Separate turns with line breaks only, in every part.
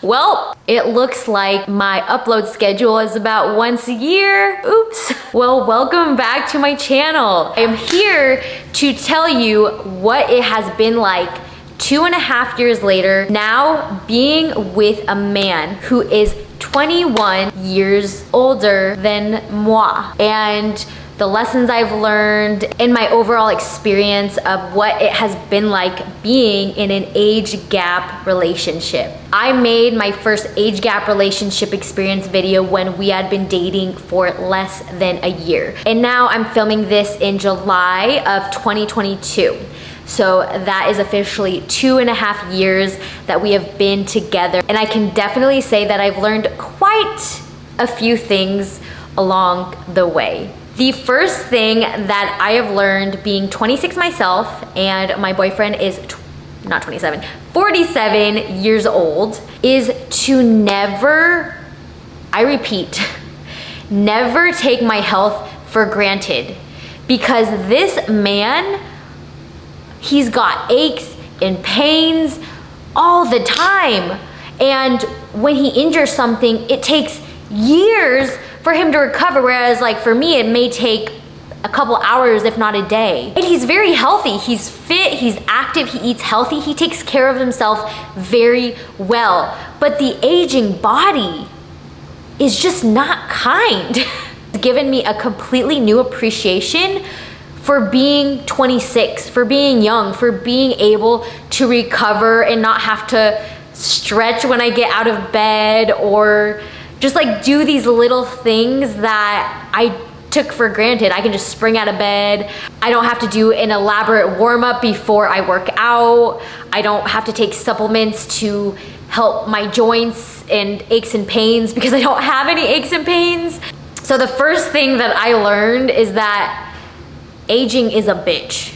Well, it looks like my upload schedule is about once a year. Oops. Well, welcome back to my channel. I'm here to tell you what it has been like 2.5 years later, now being with a man who is 21 years older than moi. And the lessons I've learned and my overall experience of what it has been like being in an age gap relationship. I made my first age gap relationship experience video when we had been dating for less than a year. And now I'm filming this in July of 2022. So that is officially 2.5 years that we have been together. And I can definitely say that I've learned quite a few things along the way. The first thing that I have learned being 26 myself and my boyfriend is not 27, 47 years old is to never, I repeat, never take my health for granted, because this man, he's got aches and pains all the time. And when he injures something, it takes years for him to recover, whereas like for me, it may take a couple hours, if not a day. And he's very healthy, he's fit, he's active, he eats healthy, he takes care of himself very well. But the aging body is just not kind. It's given me a completely new appreciation for being 26, for being young, for being able to recover and not have to stretch when I get out of bed, or just like do these little things that I took for granted. I can just spring out of bed. I don't have to do an elaborate warm up before I work out. I don't have to take supplements to help my joints and aches and pains because I don't have any aches and pains. So the first thing that I learned is that aging is a bitch.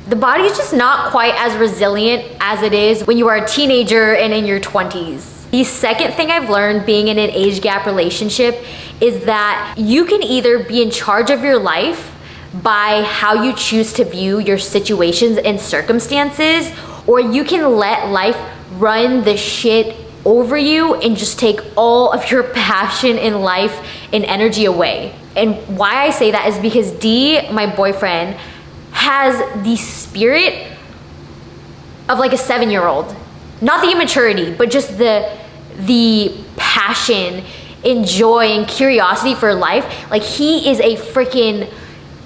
The body is just not quite as resilient as it is when you are a teenager and in your 20s. The second thing I've learned being in an age gap relationship is that you can either be in charge of your life by how you choose to view your situations and circumstances, or you can let life run the shit over you and just take all of your passion in life and energy away. And why I say that is because D, my boyfriend, has the spirit of like a 7-year-old. Not the immaturity, but just the passion and joy and curiosity for life. Like he is a freaking,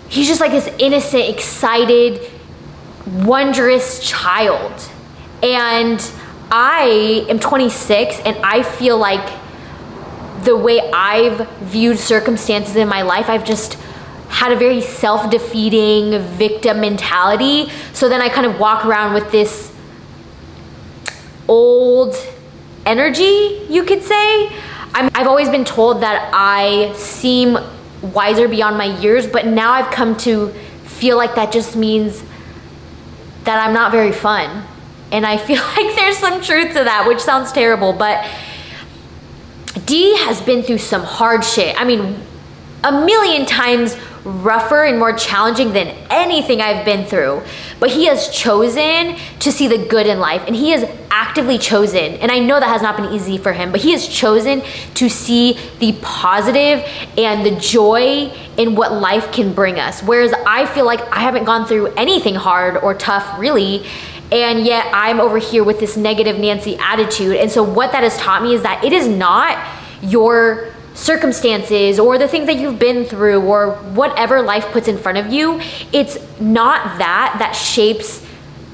he's just like this innocent, excited, wondrous child. And I am 26 and I feel like the way I've viewed circumstances in my life, I've just had a very self-defeating victim mentality. So then I kind of walk around with this old energy, you could say. I've always been told that I seem wiser beyond my years, but now I've come to feel like that just means that I'm not very fun. And I feel like there's some truth to that, which sounds terrible, but D has been through some hard shit. I mean, a million times rougher and more challenging than anything I've been through. But he has chosen to see the good in life, and he has actively chosen, and I know that has not been easy for him, but he has chosen to see the positive and the joy in what life can bring us. Whereas I feel like I haven't gone through anything hard or tough really, and yet I'm over here with this negative Nancy attitude. And so what that has taught me is that it is not your circumstances or the things that you've been through or whatever life puts in front of you. It's not that shapes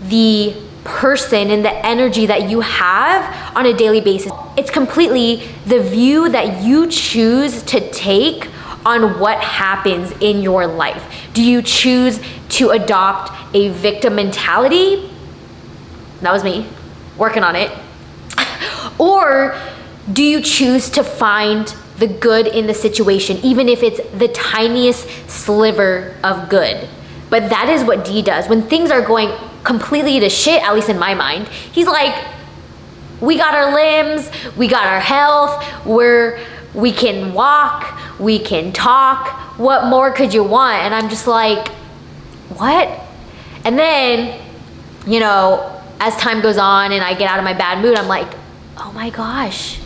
the person and the energy that you have on a daily basis. It's completely the view that you choose to take on what happens in your life. Do you choose to adopt a victim mentality? That was me working on it. Or do you choose to find the good in the situation, even if it's the tiniest sliver of good? But that is what D does. When things are going completely to shit, at least in my mind, he's like, we got our limbs, we got our health, we can walk, we can talk, what more could you want? And I'm just like, what? And then, you know, as time goes on and I get out of my bad mood, I'm like, oh my gosh,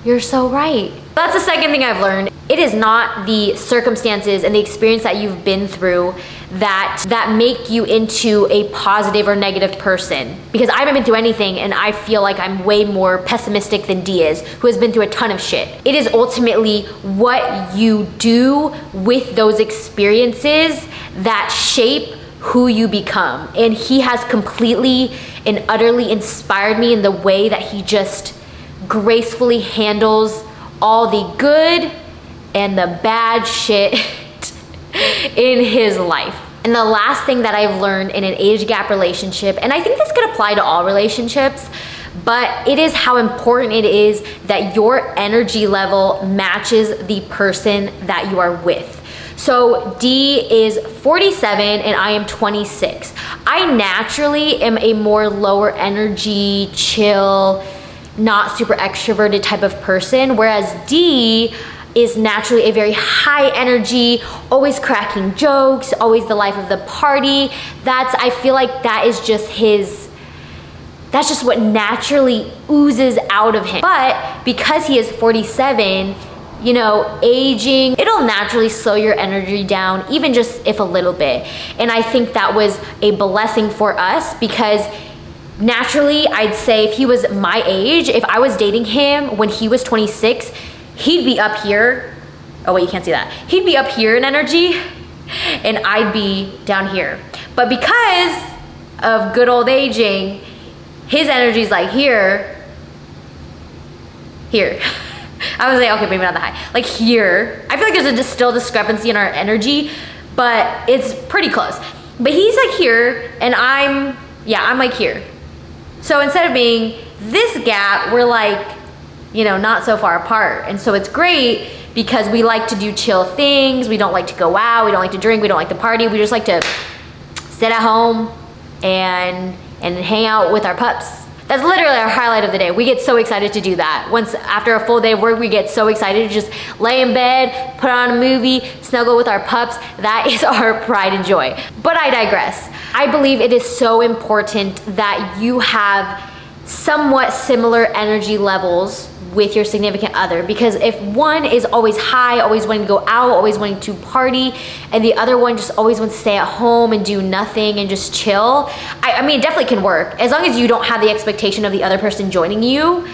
you're so right. That's the second thing I've learned. It is not the circumstances and the experience that you've been through that make you into a positive or negative person. Because I haven't been through anything and I feel like I'm way more pessimistic than Dee is, who has been through a ton of shit. It is ultimately what you do with those experiences that shape who you become. And he has completely and utterly inspired me in the way that he just gracefully handles all the good and the bad shit in his life. And the last thing that I've learned in an age gap relationship, and I think this could apply to all relationships, but it is how important it is that your energy level matches the person that you are with. So Dee is 47 and I am 26. I naturally am a more lower energy, chill, not super extroverted type of person, whereas Dee is naturally a very high energy, always cracking jokes, always the life of the party. I feel like that is just that's just what naturally oozes out of him. But because he is 47, you know, aging, it'll naturally slow your energy down, even just if a little bit. And I think that was a blessing for us because naturally, I'd say if he was my age, if I was dating him when he was 26, he'd be up here. Oh wait, you can't see that. He'd be up here in energy and I'd be down here. But because of good old aging, his energy's like here. I was like, okay, maybe not that high. Like here. I feel like there's a still discrepancy in our energy, but it's pretty close. But he's like here and I'm like here. So instead of being this gap, we're like, you know, not so far apart. And so it's great because we like to do chill things. We don't like to go out. We don't like to drink. We don't like to party. We just like to sit at home and hang out with our pups. That's literally our highlight of the day. We get so excited to do that. Once after a full day of work, we get so excited to just lay in bed, put on a movie, snuggle with our pups. That is our pride and joy. But I digress. I believe it is so important that you have somewhat similar energy levels with your significant other, because if one is always high, always wanting to go out, always wanting to party, and the other one just always wants to stay at home and do nothing and just chill, I mean, it definitely can work. As long as you don't have the expectation of the other person joining you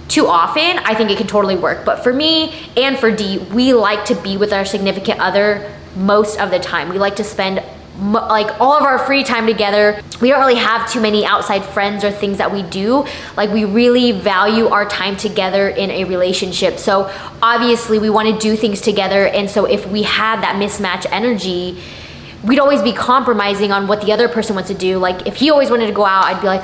too often, I think it can totally work. But for me and for Dee, we like to be with our significant other most of the time. We like to spend like all of our free time together. We don't really have too many outside friends or things that we do. Like we really value our time together in a relationship. So obviously we want to do things together. And so if we had that mismatch energy, we'd always be compromising on what the other person wants to do. Like if he always wanted to go out, I'd be like,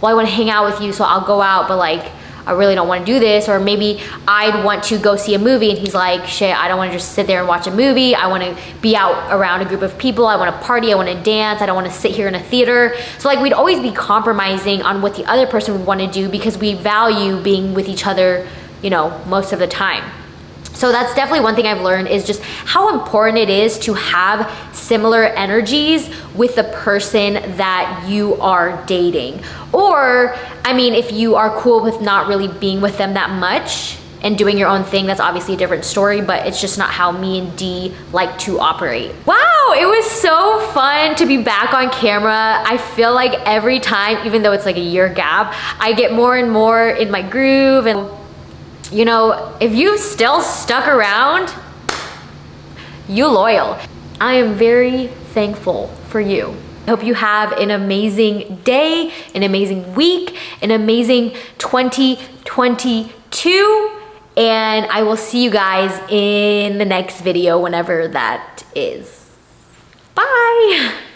well, I want to hang out with you, so I'll go out, but like, I really don't want to do this. Or maybe I'd want to go see a movie and he's like, shit, I don't want to just sit there and watch a movie. I want to be out around a group of people. I want to party. I want to dance. I don't want to sit here in a theater. So like we'd always be compromising on what the other person would want to do because we value being with each other, you know, most of the time. So that's definitely one thing I've learned, is just how important it is to have similar energies with the person that you are dating. Or, I mean, if you are cool with not really being with them that much and doing your own thing, that's obviously a different story, but it's just not how me and Dee like to operate. Wow, it was so fun to be back on camera. I feel like every time, even though it's like a year gap, I get more and more in my groove. And you know, if you still stuck around, you loyal. I am very thankful for you. I hope you have an amazing day, an amazing week, an amazing 2022, and I will see you guys in the next video, whenever that is. Bye.